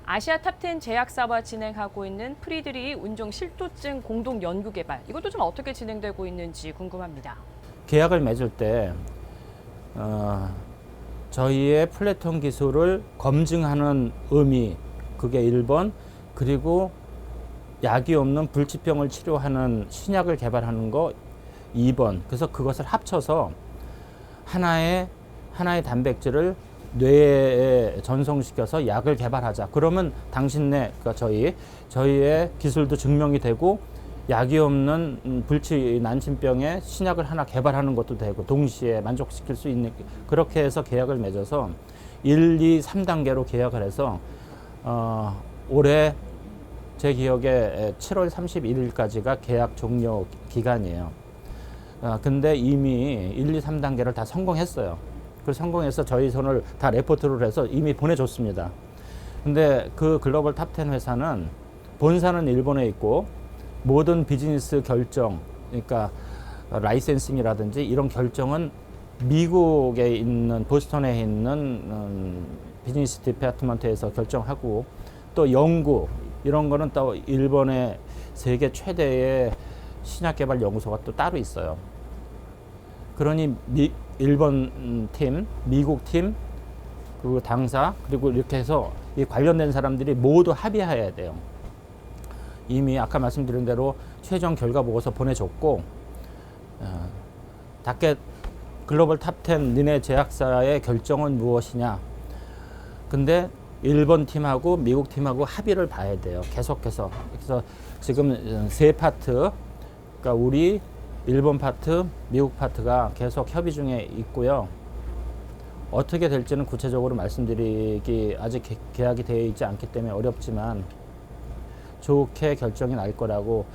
아시아 탑10 제약사와 진행하고 있는 프리드리 운종 실토증 공동 연구 개발, 이것도 좀 어떻게 진행되고 있는지 궁금합니다. 계약을 맺을 때 저희의 플래톤 기술을 검증하는 의미, 그게 1번, 그리고 약이 없는 불치병을 치료하는 신약을 개발하는 거 2번. 그래서 그것을 합쳐서 하나의 단백질을 뇌에 전송시켜서 약을 개발하자. 그러면 당신네, 그러니까 저희의 기술도 증명이 되고 약이 없는 불치 난치병의 신약을 하나 개발하는 것도 되고 동시에 만족시킬 수 있는, 그렇게 해서 계약을 맺어서 1, 2, 3단계로 계약을 해서 올해 제 기억에 7월 31일까지가 계약 종료 기간이에요. 근데 이미 1, 2, 3단계를 다 성공했어요. 그 성공해서 저희 손을 다 레포트를 해서 이미 보내줬습니다. 근데 그 글로벌 탑10 회사는 본사는 일본에 있고 모든 비즈니스 결정, 그러니까 라이센싱이라든지 이런 결정은 미국에 있는, 보스턴에 있는 비즈니스 디파트먼트에서 결정하고, 또 연구 이런 거는 또 일본의 세계 최대의 신약 개발 연구소가 또 따로 있어요. 그러니 일본 팀, 미국 팀, 그리고 당사, 그리고 이렇게 해서 이 관련된 사람들이 모두 합의해야 돼요. 이미 아까 말씀드린 대로 최종 결과 보고서 보내줬고, 글로벌 탑10 니네 제약사의 결정은 무엇이냐. 근데 일본 팀하고 미국 팀하고 합의를 봐야 돼요. 계속해서. 그래서 지금 세 파트, 그러니까 우리, 일본 파트, 미국 파트가 계속 협의 중에 있고요. 어떻게 될지는 구체적으로 말씀드리기 아직 계약이 되어 있지 않기 때문에 어렵지만 좋게 결정이 날 거라고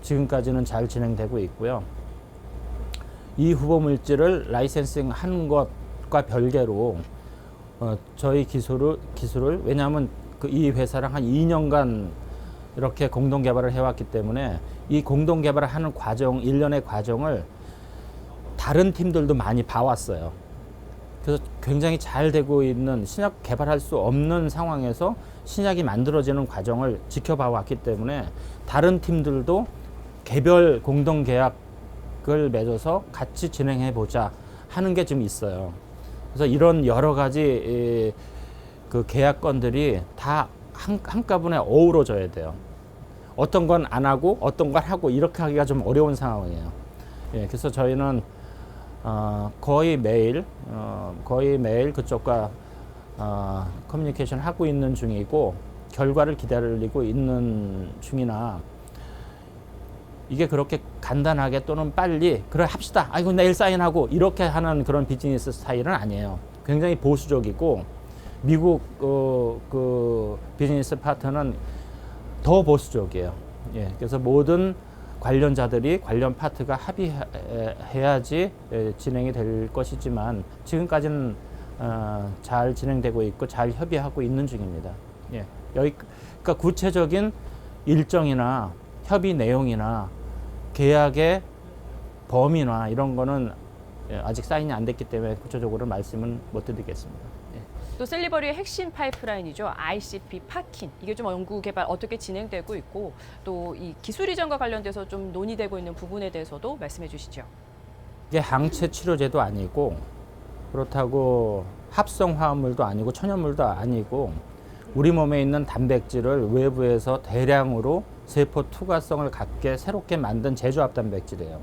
지금까지는 잘 진행되고 있고요. 이 후보 물질을 라이센싱 한 것과 별개로 저희 기술을 왜냐하면 이 회사랑 한 2년간 이렇게 공동 개발을 해왔기 때문에 이 공동 개발을 하는 과정, 1년의 과정을 다른 팀들도 많이 봐왔어요. 그래서 굉장히 잘 되고 있는, 신약 개발할 수 없는 상황에서 신약이 만들어지는 과정을 지켜봐 왔기 때문에 다른 팀들도 개별 공동 계약을 맺어서 같이 진행해 보자 하는 게 좀 있어요. 그래서 이런 여러 가지 그 계약건들이 다 한꺼번에 어우러져야 돼요. 어떤 건 안 하고 어떤 건 하고 이렇게 하기가 좀 어려운 상황이에요. 예, 그래서 저희는 거의 매일 그쪽과 커뮤니케이션 하고 있는 중이고, 결과를 기다리고 있는 중이나, 이게 그렇게 간단하게 또는 빨리 그래 합시다, 아이고 내일 사인하고 이렇게 하는 그런 비즈니스 스타일은 아니에요. 굉장히 보수적이고, 미국 그 비즈니스 파트너는 더 보수적이에요. 예, 그래서 모든 관련자들이, 관련 파트가 합의해야지 진행이 될 것이지만 지금까지는 잘 진행되고 있고 잘 협의하고 있는 중입니다. 예, 그러니까 구체적인 일정이나 협의 내용이나 계약의 범위나 이런 거는 아직 사인이 안 됐기 때문에 구체적으로 말씀은 못 드리겠습니다. 예. 또 셀리버리의 핵심 파이프라인이죠. ICP 파킨. 이게 좀 연구 개발 어떻게 진행되고 있고, 또 이 기술 이전과 관련돼서 좀 논의되고 있는 부분에 대해서도 말씀해 주시죠. 이게 항체 치료제도 아니고, 그렇다고 합성 화합물도 아니고 천연물도 아니고, 우리 몸에 있는 단백질을 외부에서 대량으로 세포 투과성을 갖게 새롭게 만든 제조합 단백질이에요.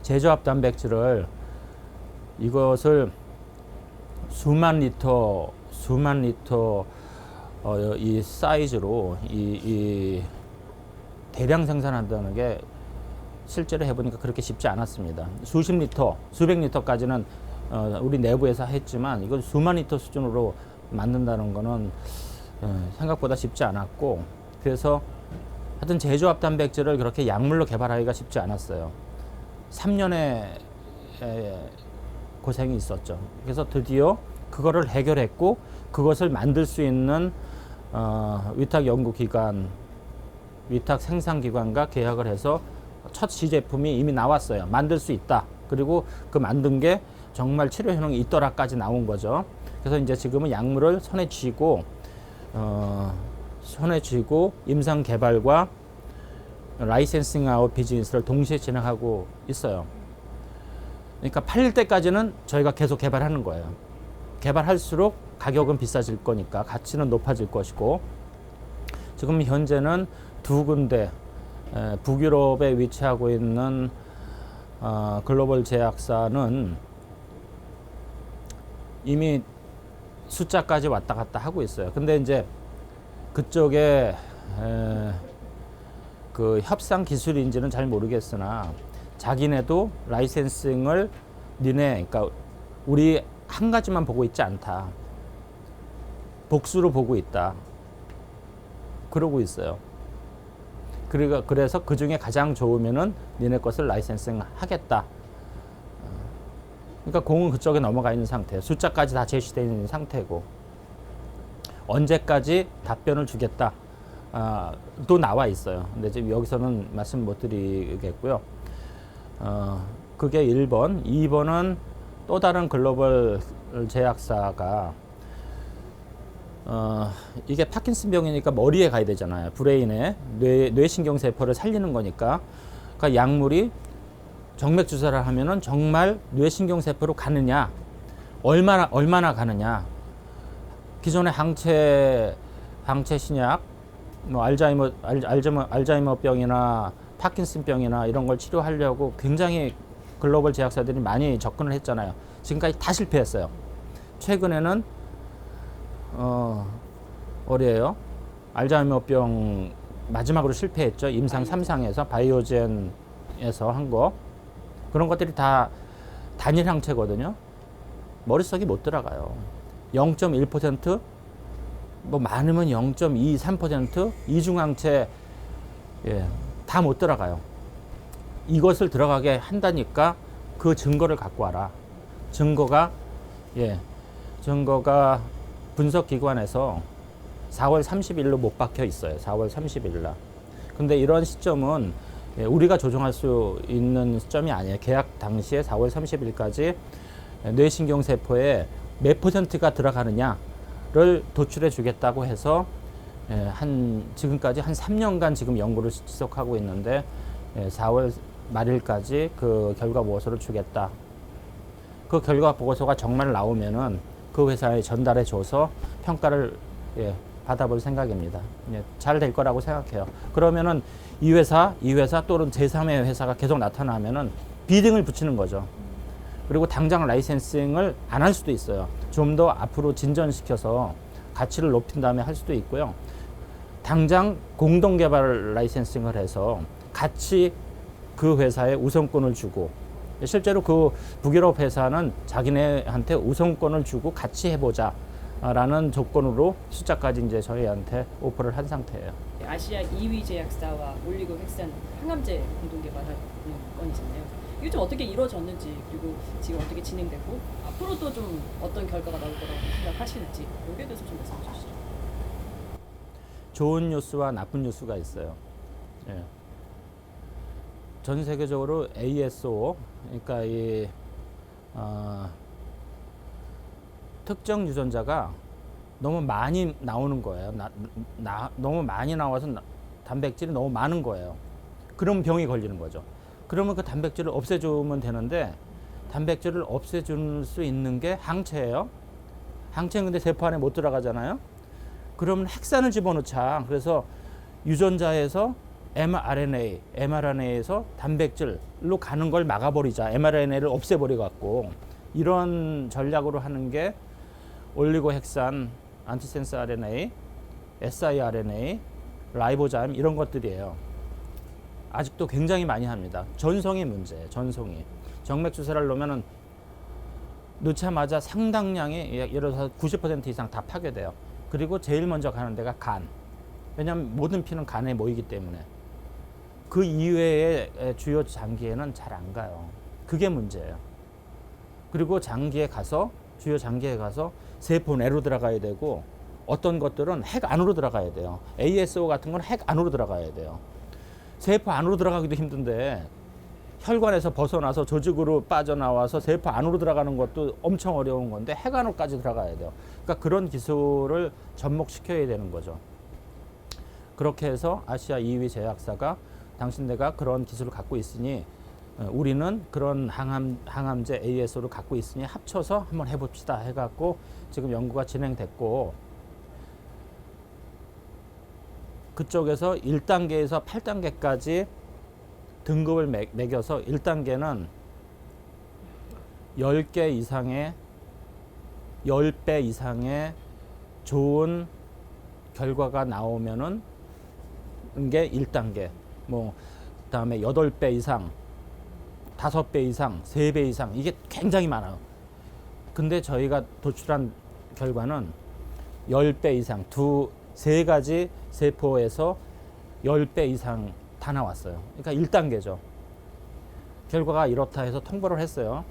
제조합 단백질을, 이것을 수만 리터 이 사이즈로 이 대량 생산한다는 게 실제로 해보니까 그렇게 쉽지 않았습니다. 수십 리터, 수백 리터까지는 우리 내부에서 했지만, 이걸 수만 리터 수준으로 만든다는 거는 생각보다 쉽지 않았고, 그래서 하여튼 제조합 단백질을 그렇게 약물로 개발하기가 쉽지 않았어요. 3년의 고생이 있었죠. 그래서 드디어 그거를 해결했고, 그것을 만들 수 있는 위탁 연구기관, 위탁 생산기관과 계약을 해서 첫 시제품이 이미 나왔어요. 만들 수 있다. 그리고 그 만든 게 정말 치료 효능이 있더라까지 나온 거죠. 그래서 이제 지금은 약물을 손에 쥐고 손에 쥐고 임상 개발과 라이센싱 아웃 비즈니스를 동시에 진행하고 있어요. 그러니까 팔릴 때까지는 저희가 계속 개발하는 거예요. 개발할수록 가격은 비싸질 거니까 가치는 높아질 것이고, 지금 현재는 두 군데 북유럽에 위치하고 있는 글로벌 제약사는 이미 숫자까지 왔다 갔다 하고 있어요. 근데 이제 그쪽에 그 협상 기술인지는 잘 모르겠으나 자기네도 라이센싱을 그러니까 우리 한 가지만 보고 있지 않다. 복수로 보고 있다. 그러고 있어요. 그래서 그 중에 가장 좋으면은 니네 것을 라이센싱 하겠다. 그러니까 공은 그쪽에 넘어가 있는 상태예요. 숫자까지 다 제시되어 있는 상태고, 언제까지 답변을 주겠다. 또 나와 있어요. 근데 지금 여기서는 말씀 못 드리겠고요. 그게 1번. 2번은 또 다른 글로벌 제약사가 이게 파킨슨 병이니까 머리에 가야 되잖아요. 브레인에 뇌신경세포를 살리는 거니까. 그러니까 약물이 정맥 주사를 하면은 정말 뇌신경세포로 가느냐, 얼마나 가느냐. 기존의 항체 신약, 뭐 알자이머병이나 파킨슨병이나 이런 걸 치료하려고 굉장히 글로벌 제약사들이 많이 접근을 했잖아요. 지금까지 다 실패했어요. 최근에는 어디예요? 알자이머병 마지막으로 실패했죠. 임상 3상에서 바이오젠에서 한 거. 그런 것들이 다 단일 항체거든요. 머릿속에 못 들어가요. 0.1%, 뭐 많으면 0.2, 3% 이중항체, 다 못 들어가요. 이것을 들어가게 한다니까 그 증거를 갖고 와라. 증거가 분석기관에서 4월 30일로 못 박혀 있어요. 4월 30일 날. 근데 이런 시점은 우리가 조정할 수 있는 시점이 아니에요. 계약 당시에 4월 30일까지 뇌신경세포에 몇 %가 들어가느냐를 도출해 주겠다고 해서 지금까지 한 3년간 지금 연구를 지속하고 있는데 4월 말일까지 그 결과 보고서를 주겠다. 그 결과 보고서가 정말 나오면은 그 회사에 전달해 줘서 평가를 받아볼 생각입니다. 잘 될 거라고 생각해요. 그러면은 이 회사 또는 제3의 회사가 계속 나타나면은 비딩을 붙이는 거죠. 그리고 당장 라이센싱을 안 할 수도 있어요. 좀 더 앞으로 진전시켜서 가치를 높인 다음에 할 수도 있고요. 당장 공동개발 라이센싱을 해서 같이 그 회사에 우선권을 주고, 실제로 그 북유럽 회사는 자기네한테 우선권을 주고 같이 해보자 라는 조건으로 숫자까지 이제 저희한테 오퍼를 한 상태예요. 아시아 2위 제약사와 올리고핵산 항암제 공동개발하는 건이잖아요. 이게 좀 어떻게 이루어졌는지, 그리고 지금 어떻게 진행되고 앞으로도 좀 어떤 결과가 나올 거라고 생각하시는지, 여기에 대해서 좀 말씀해 주시죠. 좋은 뉴스와 나쁜 뉴스가 있어요. 전 세계적으로 ASO, 그러니까 이 특정 유전자가 너무 많이 나오는 거예요. 너무 많이 나와서 단백질이 너무 많은 거예요. 그럼 병이 걸리는 거죠. 그러면 그 단백질을 없애주면 되는데, 단백질을 없애줄 수 있는 게 항체예요. 항체는 근데 세포 안에 못 들어가잖아요. 그러면 핵산을 집어넣자. 그래서 유전자에서 mRNA에서 단백질로 가는 걸 막아버리자. mRNA를 없애버려갖고. 이런 전략으로 하는 게 올리고핵산, 안티센스 RNA, siRNA, 라이보자임 이런 것들이에요. 아직도 굉장히 많이 합니다. 전송이 문제예요. 전송이. 정맥 주사를 놓으면은 넣자마자 상당량의, 예를 들어서 90% 이상 다 파괴돼요. 그리고 제일 먼저 가는 데가 간. 왜냐하면 모든 피는 간에 모이기 때문에. 그 이외의 주요 장기에는 잘 안 가요. 그게 문제예요. 그리고 주요 장기에 가서 세포 내로 들어가야 되고, 어떤 것들은 핵 안으로 들어가야 돼요. ASO 같은 건 핵 안으로 들어가야 돼요. 세포 안으로 들어가기도 힘든데 혈관에서 벗어나서 조직으로 빠져나와서 세포 안으로 들어가는 것도 엄청 어려운 건데 핵 안으로까지 들어가야 돼요. 그러니까 그런 기술을 접목시켜야 되는 거죠. 그렇게 해서 아시아 2위 제약사가 당신네가 그런 기술을 갖고 있으니 우리는 그런 항암제 ASO를 갖고 있으니 합쳐서 한번 해봅시다 해갖고 지금 연구가 진행됐고, 그쪽에서 1단계에서 8단계까지 등급을 매겨서 1단계는 10개 이상의 10배 이상의 좋은 결과가 나오면은 게 1단계. 뭐 그다음에 8배 이상, 5배 이상, 3배 이상, 이게 굉장히 많아요. 근데 저희가 도출한 결과는 10배 이상, 세 가지 세포에서 10배 이상 다 나왔어요. 그러니까 1단계죠. 결과가 이렇다 해서 통보를 했어요.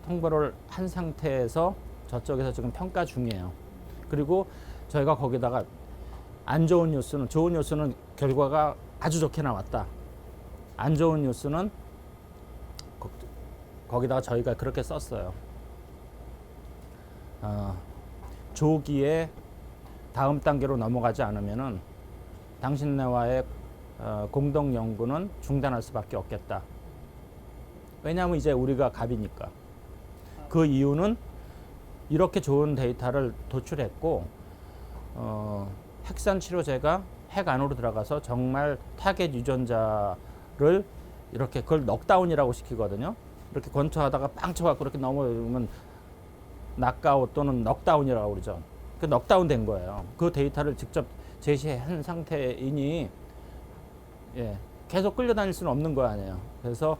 통보를 한 상태에서 저쪽에서 지금 평가 중이에요. 그리고 저희가 거기다가 안 좋은 뉴스는, 좋은 뉴스는 결과가 아주 좋게 나왔다. 안 좋은 뉴스는 거기다가 저희가 그렇게 썼어요. 조기에 다음 단계로 넘어가지 않으면은 당신네와의 공동 연구는 중단할 수밖에 없겠다. 왜냐하면 이제 우리가 갑이니까. 그 이유는 이렇게 좋은 데이터를 도출했고, 핵산 치료제가 핵 안으로 들어가서 정말 타겟 유전자를 이렇게 그걸 넉다운이라고 시키거든요. 이렇게 권투하다가 빵 쳐갖고 이렇게 넘어오면 낙아웃 또는 넉다운이라고 그러죠. 그 넉다운 된 거예요. 그 데이터를 직접 제시한 상태이니 계속 끌려다닐 수는 없는 거 아니에요. 그래서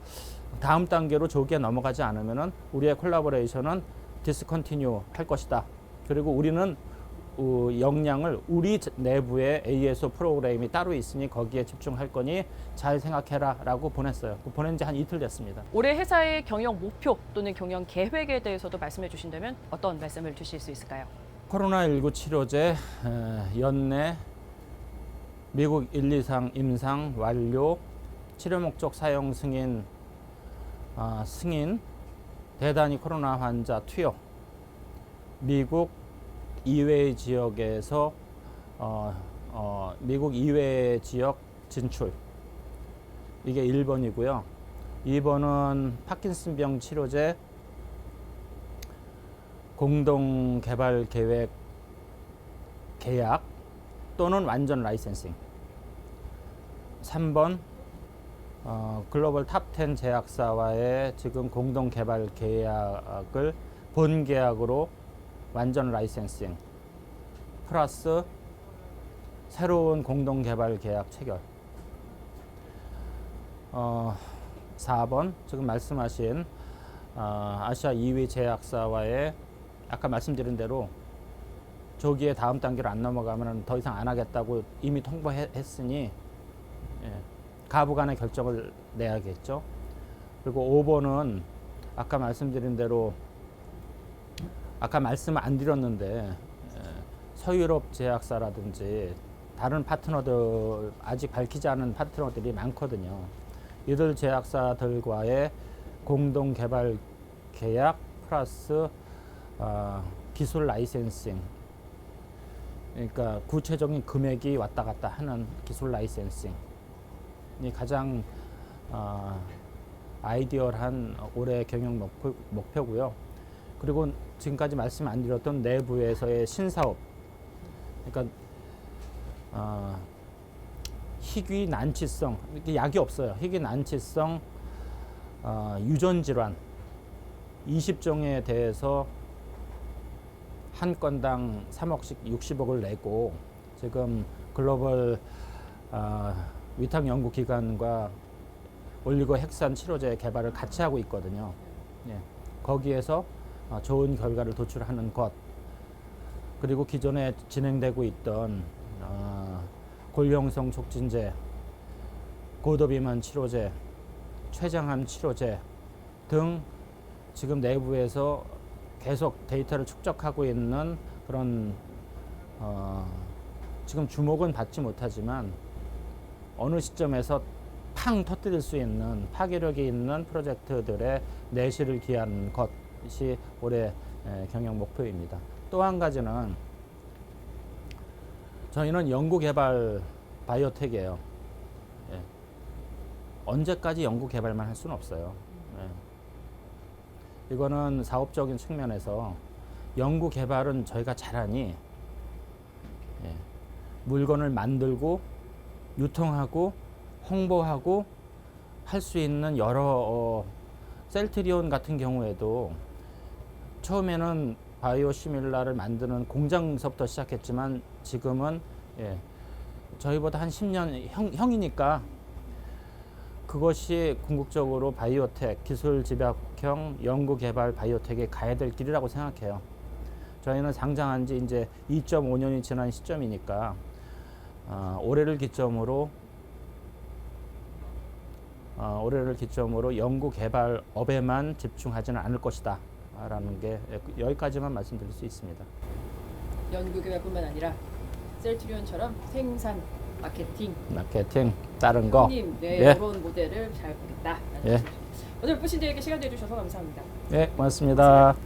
다음 단계로 조기에 넘어가지 않으면은 우리의 콜라보레이션은 디스컨티뉴 할 것이다. 그리고 우리는 역량을 우리 내부에 ASO 프로그램이 따로 있으니 거기에 집중할 거니 잘 생각해라 라고 보냈어요. 보낸 지 한 이틀 됐습니다. 올해 회사의 경영 목표 또는 경영 계획에 대해서도 말씀해 주신다면 어떤 말씀을 주실 수 있을까요? 코로나19 치료제 연내 미국 1, 2상 임상 완료, 치료 목적 사용 승인, 대단히 코로나 환자 투여, 미국 이외의 지역에서 미국 이외의 지역 진출, 이게 1번이고요. 2번은 파킨슨병 치료제 공동 개발 계획 계약 또는 완전 라이센싱. 3번 글로벌 탑10 제약사와의 지금 공동 개발 계약을 본 계약으로 완전 라이센싱 플러스 새로운 공동 개발 계약 체결. 4번 지금 말씀하신 아시아 2위 제약사와의 아까 말씀드린 대로 조기에 다음 단계로 안 넘어가면 더 이상 안 하겠다고 이미 통보했으니 가부간의 결정을 내야겠죠. 그리고 5번은 아까 말씀드린 대로 아까 말씀을 안 드렸는데 서유럽 제약사라든지 다른 파트너들 아직 밝히지 않은 파트너들이 많거든요. 이들 제약사들과의 공동 개발 계약 플러스 기술 라이센싱, 그러니까 구체적인 금액이 왔다 갔다 하는 기술 라이센싱이 가장 아이디얼한 올해 경영 목표고요. 그리고 지금까지 말씀 안 드렸던 내부에서의 신사업, 그러니까 희귀 난치성, 이렇게 약이 없어요. 희귀 난치성 유전 질환 20종에 대해서 한 건당 3억씩 60억을 내고 지금 글로벌 위탁연구기관과 올리고 핵산 치료제 개발을 같이 하고 있거든요. 거기에서 좋은 결과를 도출하는 것, 그리고 기존에 진행되고 있던 골형성 촉진제, 고도비만 치료제, 췌장암 치료제 등 지금 내부에서 계속 데이터를 축적하고 있는 그런 지금 주목은 받지 못하지만 어느 시점에서 팡 터뜨릴 수 있는 파괴력이 있는 프로젝트들의 내실을 기하는 것이 올해 경영 목표입니다. 또 한 가지는 저희는 연구개발 바이오텍이에요. 예. 언제까지 연구개발만 할 수는 없어요. 예. 이거는 사업적인 측면에서 연구개발은 저희가 잘하니 예. 물건을 만들고 유통하고 홍보하고 할 수 있는 여러 셀트리온 같은 경우에도 처음에는 바이오시밀라를 만드는 공장서부터 시작했지만 지금은 예, 저희보다 한 10년 형이니까 그것이 궁극적으로 바이오텍, 기술 집약형 연구개발 바이오텍에 가야 될 길이라고 생각해요. 저희는 상장한 지 이제 2.5년이 지난 시점이니까 올해를 기점으로 연구개발업에만 집중하지는 않을 것이다 라는 게 여기까지만 말씀드릴 수 있습니다. 연구개발뿐만 아니라 셀트리온처럼 생산, 마케팅, 다른 거 님, 네, 예. 이런 모델을 잘 보겠다. 예. 오늘 뿌신들에게 시간 내주셔서 감사합니다. 예, 고맙습니다.